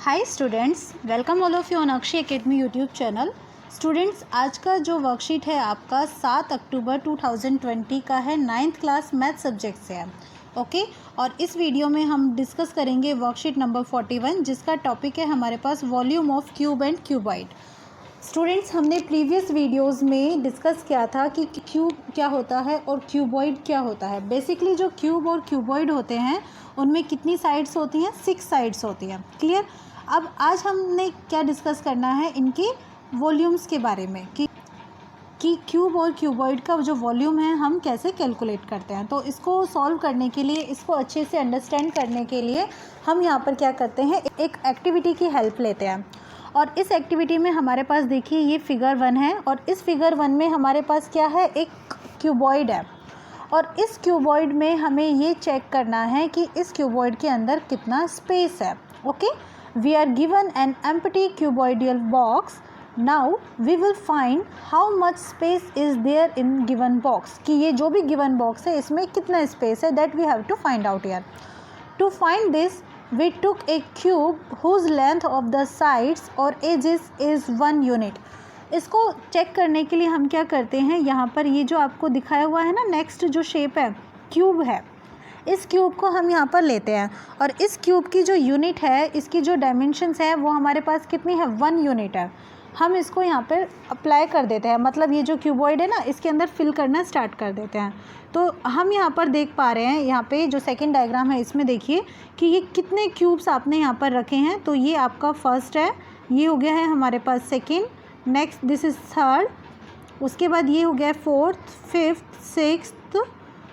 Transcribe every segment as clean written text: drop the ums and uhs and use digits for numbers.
Hi students, welcome all of you on Akshay academy YouTube channel. Students, आज का जो worksheet है आपका 7 अक्टूबर 2020 का है, 9th क्लास मैथ सब्जेक्ट से है। ओके और इस वीडियो में हम डिस्कस करेंगे वर्कशीट नंबर 41, जिसका टॉपिक है हमारे पास volume of cube and cuboid. Students, हमने प्रीवियस वीडियोस में डिस्कस किया था कि क्यूब क्या होता है और क्यूबॉइड क्या होता है। बेसिकली जो क्यूब और क्यूबॉइड होते हैं उनमें कितनी साइड्स होती हैं? 6 साइड्स होती हैं। क्लियर। अब आज हमने क्या डिस्कस करना है, इनके वॉल्यूम्स के बारे में कि क्यूब और क्यूबॉइड का जो वॉल्यूम है हम कैसे कैलकुलेट करते हैं। तो इसको सॉल्व करने के लिए, इसको अच्छे से अंडरस्टैंड करने के लिए हम यहाँ पर क्या करते हैं, एक एक्टिविटी की हेल्प लेते हैं। और इस एक्टिविटी में हमारे पास देखिए ये फिगर 1 है और इस फिगर 1 में हमारे पास क्या है, एक क्यूबॉइड है। और इस क्यूबॉइड में हमें ये चेक करना है कि इस क्यूबॉइड के अंदर कितना स्पेस है। Okay, we are given an empty cuboidal box. Now we will find how much space is there in given box, कि ये जो भी गिवन बॉक्स है इसमें कितना स्पेस है, that we have to find out here. To find this we took a cube whose length of the sides और edges is 1 unit। इसको चेक करने के लिए हम क्या करते हैं, यहाँ पर ये जो आपको दिखाया हुआ है ना, नेक्स्ट जो शेप है क्यूब है, इस क्यूब को हम यहाँ पर लेते हैं और इस क्यूब की जो यूनिट है, इसकी जो डायमेंशंस है वो हमारे पास कितनी है, 1 यूनिट है। हम इसको यहाँ पर अप्लाई कर देते हैं, मतलब ये जो क्यूबॉइड है ना इसके अंदर फिल करना स्टार्ट कर देते हैं। तो हम यहाँ पर देख पा रहे हैं, यहाँ पे जो सेकंड डायग्राम है इसमें देखिए कि ये कितने क्यूब्स आपने यहाँ पर रखे हैं। तो ये आपका फर्स्ट है, ये हो गया है हमारे पास second, next this is third, उसके बाद ये हो गया फोर्थ, फिफ्थ, सिक्स्थ,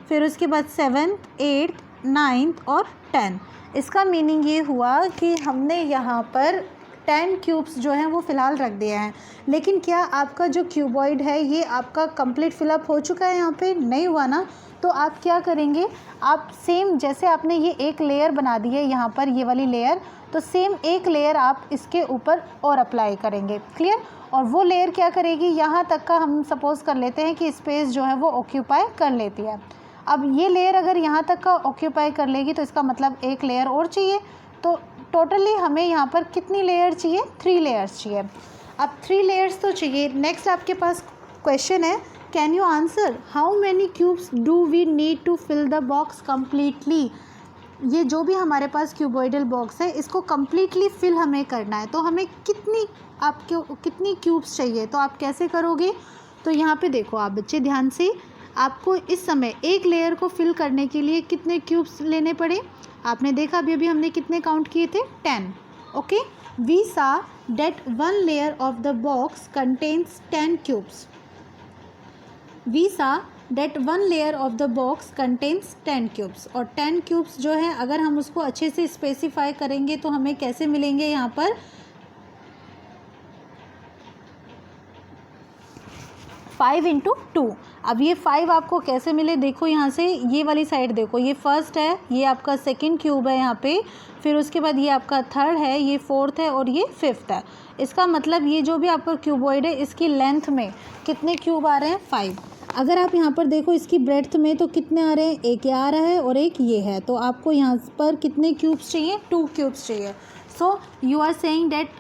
फिर उसके बाद 7th, 8th, 9th और 10। इसका मीनिंग ये हुआ कि हमने यहाँ पर 10 क्यूब्स जो हैं वो फ़िलहाल रख दिए हैं। लेकिन क्या आपका जो क्यूबॉइड है ये आपका कंप्लीट फिलअप हो चुका है? यहाँ पे नहीं हुआ ना। तो आप क्या करेंगे, आप सेम जैसे आपने ये एक लेयर बना दी है यहाँ पर, ये वाली लेयर, तो सेम एक लेयर आप इसके ऊपर और अप्लाई करेंगे। क्लियर। और वो लेयर क्या करेगी, यहाँ तक का हम सपोज़ कर लेते हैं कि स्पेस जो है वो ऑक्यूपाई कर लेती है। अब ये लेयर अगर यहाँ तक का ऑक्यूपाई कर लेगी तो इसका मतलब एक लेयर और चाहिए। तो टोटली हमें यहाँ पर कितनी लेयर चाहिए, 3 लेयर्स चाहिए। अब 3 लेयर्स तो चाहिए। नेक्स्ट आपके पास क्वेश्चन है, can you answer how many cubes do we need to fill the box completely. ये जो भी हमारे पास क्यूबॉइडल बॉक्स है इसको कम्प्लीटली फिल हमें करना है, तो हमें कितनी क्यूब्स चाहिए। तो आप कैसे करोगे, तो यहाँ पे देखो आप बच्चे ध्यान से, आपको इस समय एक लेयर को फिल करने के लिए कितने क्यूब्स लेने पड़े, आपने देखा अभी हमने कितने काउंट किए थे, 10। Okay, we saw that 1 layer of the box contains 10 cubes. We saw that 1 layer of the box contains 10 cubes. और 10 क्यूब्स जो है अगर हम उसको अच्छे से स्पेसिफाई करेंगे तो हमें कैसे मिलेंगे, यहाँ पर 5 × 2। अब ये 5 आपको कैसे मिले, देखो यहाँ से ये वाली साइड देखो, ये फर्स्ट है, ये आपका सेकंड क्यूब है यहाँ पे, फिर उसके बाद ये आपका थर्ड है, ये फोर्थ है और ये फिफ्थ है। इसका मतलब ये जो भी आपका क्यूबॉइड है इसकी लेंथ में कितने क्यूब आ रहे हैं, 5। अगर आप यहाँ पर देखो इसकी ब्रेड्थ में तो कितने आ रहे हैं, एक ये आ रहा है और एक ये है। तो आपको यहाँ पर कितने क्यूब्स चाहिए, 2 क्यूब्स चाहिए। So you are saying that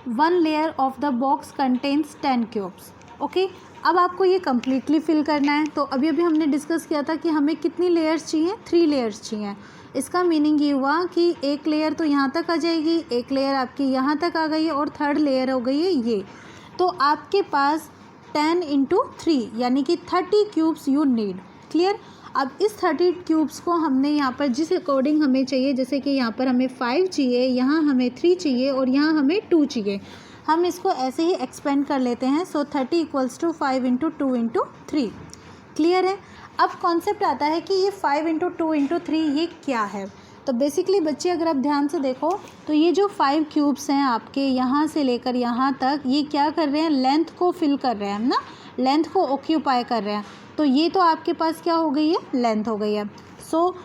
1 layer of the box contains 10 cubes. Okay, अब आपको ये कम्प्लीटली फिल करना है। तो अभी हमने डिस्कस किया था कि हमें कितनी लेयर्स चाहिए, 3 लेयर्स चाहिए। इसका मीनिंग ये हुआ कि एक लेयर तो यहाँ तक आ जाएगी, एक लेयर आपकी यहाँ तक आ गई है और थर्ड लेयर हो गई है ये। तो आपके पास 10 × 3 यानी कि 30 क्यूब्स यू नीड। क्लियर। अब इस 30 क्यूब्स को हमने यहाँ पर जिस अकॉर्डिंग हमें चाहिए, जैसे कि यहाँ पर हमें 5 चाहिए, यहाँ हमें 3 चाहिए और यहाँ हमें 2 चाहिए, हम इसको ऐसे ही एक्सपेंड कर लेते हैं। सो 30 = 5 × 2 × 3। क्लियर है। अब कॉन्सेप्ट आता है कि ये 5 × 2 × 3 ये क्या है। तो बेसिकली बच्चे अगर आप ध्यान से देखो तो ये जो 5 क्यूब्स हैं आपके यहाँ से लेकर यहाँ तक, ये क्या कर रहे हैं, लेंथ को फिल कर रहे हैं ना, लेंथ को ऑक्यूपाई कर रहे हैं। तो ये तो आपके पास क्या हो गई है, लेंथ हो गई है। सो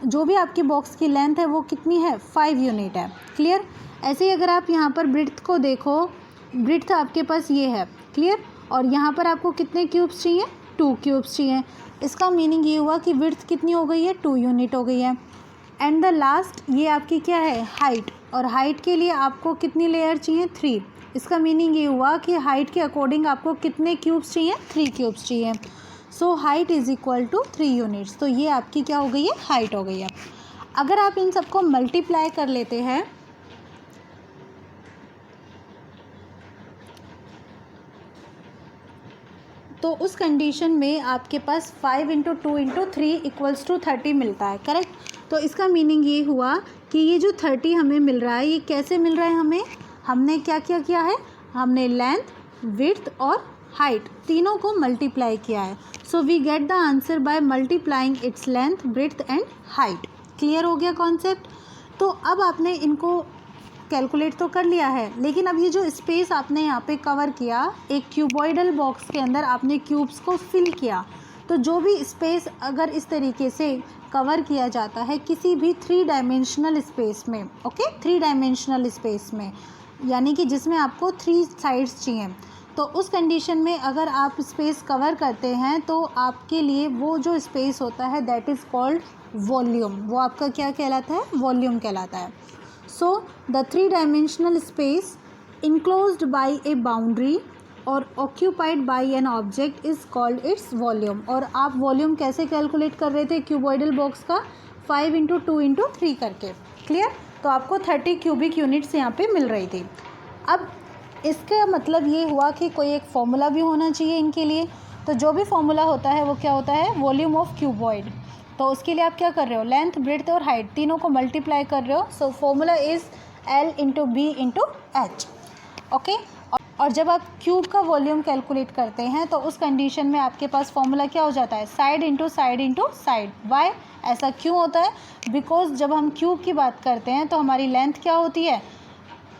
जो भी आपकी बॉक्स की लेंथ है वो कितनी है, 5 यूनिट है। क्लियर। ऐसे ही अगर आप यहाँ पर ब्रेड्थ को देखो, ब्रेड्थ आपके पास ये है। क्लियर। और यहाँ पर आपको कितने क्यूब्स चाहिए, 2 क्यूब्स चाहिए। इसका मीनिंग ये हुआ कि विड्थ कितनी हो गई है, 2 यूनिट हो गई है। एंड द लास्ट ये आपकी क्या है, हाइट, और हाइट के लिए आपको कितनी लेयर चाहिए, 3। इसका मीनिंग ये हुआ कि हाइट के अकॉर्डिंग आपको कितने क्यूब्स चाहिए, 3 क्यूब्स चाहिए। So height is equal to 3 units. तो ये आपकी क्या हो गई है, हाइट हो गई है। अगर आप इन सबको मल्टीप्लाई कर लेते हैं तो उस कंडीशन में आपके पास 5 इंटू 2 इंटू 3 इक्वल्स टू 30 मिलता है, करेक्ट। तो इसका मीनिंग ये हुआ कि ये जो 30 हमें मिल रहा है ये कैसे मिल रहा है हमें, हमने क्या क्या किया है, हमने लेंथ, विड्थ और हाइट तीनों को मल्टीप्लाई किया है। So we get the answer by multiplying its length, width and height. Clear हो गया कॉन्सेप्ट। तो अब आपने इनको कैलकुलेट तो कर लिया है, लेकिन अब ये जो स्पेस आपने यहाँ पे कवर किया, एक क्यूबॉइडल बॉक्स के अंदर आपने क्यूब्स को फिल किया, तो जो भी स्पेस अगर इस तरीके से कवर किया जाता है किसी भी 3 डायमेंशनल स्पेस में, ओके, 3 डायमेंशनल स्पेस में, यानी कि जिसमें आपको 3 साइड्स चाहिए, तो उस कंडीशन में अगर आप स्पेस कवर करते हैं तो आपके लिए वो जो स्पेस होता है दैट इज़ कॉल्ड वॉल्यूम। वो आपका क्या कहलाता है, वॉल्यूम कहलाता है। So the 3-dimensional space enclosed by a boundary or occupied by an object is called its volume। और आप वॉल्यूम कैसे कैलकुलेट कर रहे थे क्यूबॉइडल बॉक्स का, 5 इंटू 2 इंटू 3 करके। क्लियर। तो आपको 30 क्यूबिक यूनिट्स यहाँ पे मिल रही थी। अब इसका मतलब ये हुआ कि कोई एक फॉर्मूला भी होना चाहिए इनके लिए। तो जो भी फॉर्मूला होता है वो क्या होता है, वॉल्यूम ऑफ क्यूबॉइड। तो उसके लिए आप क्या कर रहे हो, लेंथ, ब्रेड्थ और हाइट तीनों को मल्टीप्लाई कर रहे हो। So formula is L into B into H, okay. और जब आप क्यूब का वॉल्यूम कैलकुलेट करते हैं तो उस कंडीशन में आपके पास फॉर्मूला क्या हो जाता है, side into side into side. Why, ऐसा क्यों होता है, बिकॉज जब हम क्यूब की बात करते हैं तो हमारी लेंथ क्या होती है,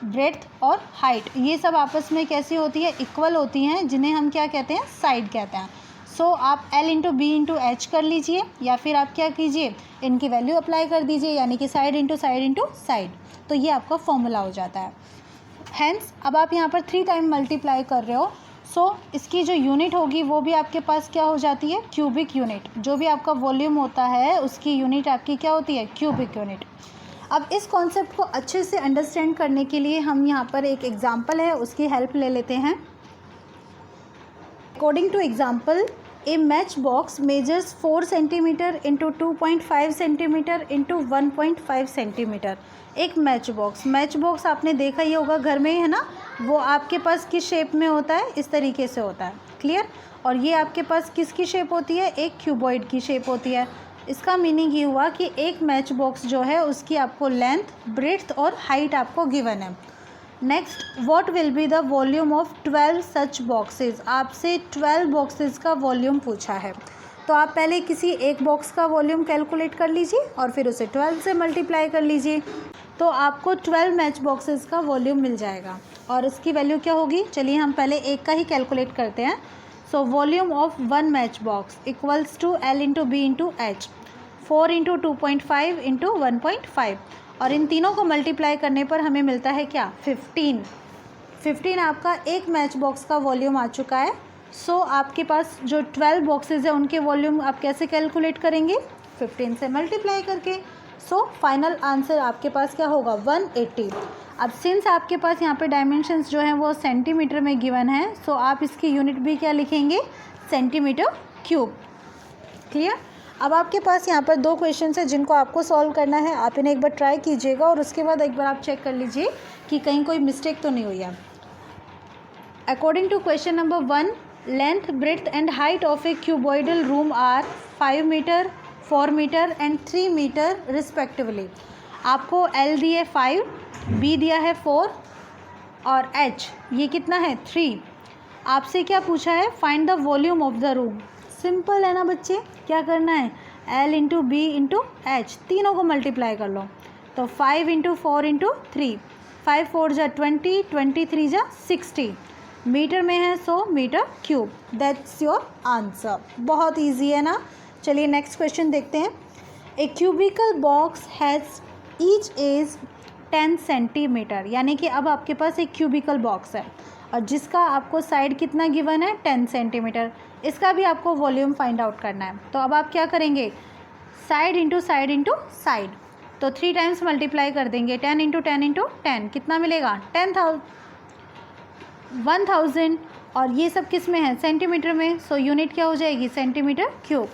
ब्रेड्थ और हाइट, ये सब आपस में कैसी होती है, इक्वल होती हैं, जिन्हें हम क्या कहते हैं, साइड कहते हैं। सो आप L into B into H कर लीजिए, या फिर आप क्या कीजिए, इनकी वैल्यू अप्लाई कर दीजिए, यानी कि side into side into side. तो ये आपका फॉर्मूला हो जाता है। हैंस अब आप यहाँ पर 3 टाइम मल्टीप्लाई कर रहे हो, सो इसकी जो यूनिट होगी वो भी आपके पास क्या हो जाती है, क्यूबिक यूनिट। जो भी आपका वॉल्यूम होता है उसकी यूनिट आपकी क्या होती है, क्यूबिक यूनिट। अब इस कॉन्सेप्ट को अच्छे से अंडरस्टैंड करने के लिए हम यहाँ पर एक एग्जाम्पल है उसकी हेल्प ले लेते हैं। According to example, a matchbox measures 4 centimeter into 2.5 centimeter into 1.5 centimeter। एक मैच बॉक्स आपने देखा ही होगा घर में, है ना। वो आपके पास किस शेप में होता है, इस तरीके से होता है, क्लियर। और ये आपके पास किसकी शेप होती है, एक क्यूबॉइड की शेप होती है। इसका मीनिंग ये हुआ कि एक मैच बॉक्स जो है उसकी आपको लेंथ, ब्रेड्थ और हाइट आपको गिवन है। Next, what will be the volume of 12 such boxes. आपसे 12 बॉक्सेस का वॉल्यूम पूछा है, तो आप पहले किसी एक बॉक्स का वॉल्यूम कैलकुलेट कर लीजिए और फिर उसे 12 से मल्टीप्लाई कर लीजिए, तो आपको 12 मैच बॉक्सेस का वॉल्यूम मिल जाएगा। और इसकी वैल्यू क्या होगी, चलिए हम पहले एक का ही कैलकुलेट करते हैं। So volume of 1 matchbox equals to L into B into H, 4 into 2.5 into 1.5, और इन तीनों को मल्टीप्लाई करने पर हमें मिलता है क्या, 15 आपका एक मैच बॉक्स का वॉल्यूम आ चुका है। सो आपके पास जो 12 बॉक्सेस है उनके वॉल्यूम आप कैसे कैलकुलेट करेंगे, 15 से मल्टीप्लाई करके। सो फाइनल आंसर आपके पास क्या होगा, 180। अब सिंस आपके पास यहाँ पे डायमेंशंस जो हैं वो सेंटीमीटर में गिवन है, सो आप इसकी यूनिट भी क्या लिखेंगे, सेंटीमीटर क्यूब। क्लियर। अब आपके पास यहाँ पर 2 क्वेश्चन है जिनको आपको सॉल्व करना है। आप इन्हें एक बार ट्राई कीजिएगा और उसके बाद एक बार आप चेक कर लीजिए कि कहीं कोई मिस्टेक तो नहीं हुई है। According to question number 1, length, breadth and height of a cuboidal room are 5 metre, 4 metre and 3 metre respectively. आपको L दिए 5, B दिया है 4 और H ये कितना है, 3। आपसे क्या पूछा है, find the volume of the room. Simple है ना बच्चे, क्या करना है, L into B into H, तीनों को मल्टीप्लाई कर लो। तो 5 इंटू 4 इंटू 3, 5 4 जा 20, 23 जा 60, मीटर में है 100 metre cube. That's your answer. बहुत इजी है ना। चलिए नेक्स्ट क्वेश्चन देखते हैं। A cubical box has each edge 10 centimetre, यानी कि अब आपके पास एक क्यूबिकल बॉक्स है और जिसका आपको साइड कितना गिवन है, 10 सेंटीमीटर। इसका भी आपको वॉल्यूम फाइंड आउट करना है। तो अब आप क्या करेंगे, side into side into side. तो 3 टाइम्स मल्टीप्लाई कर देंगे, 10 इंटू 10 इंटू 10 कितना मिलेगा 1000 और ये सब किस में है सेंटीमीटर में, सो यूनिट क्या हो जाएगी सेंटीमीटर क्यूब।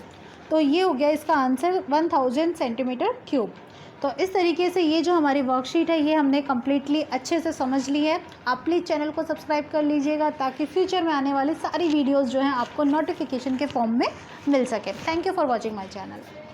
तो ये हो गया इसका आंसर 1000 सेंटीमीटर क्यूब। तो इस तरीके से ये जो हमारी वर्कशीट है ये हमने कम्प्लीटली अच्छे से समझ ली है। आप प्लीज़ चैनल को सब्सक्राइब कर लीजिएगा ताकि फ्यूचर में आने वाली सारी वीडियोज़ जो हैं आपको नोटिफिकेशन के फॉर्म में मिल सके। Thank you for watching my channel.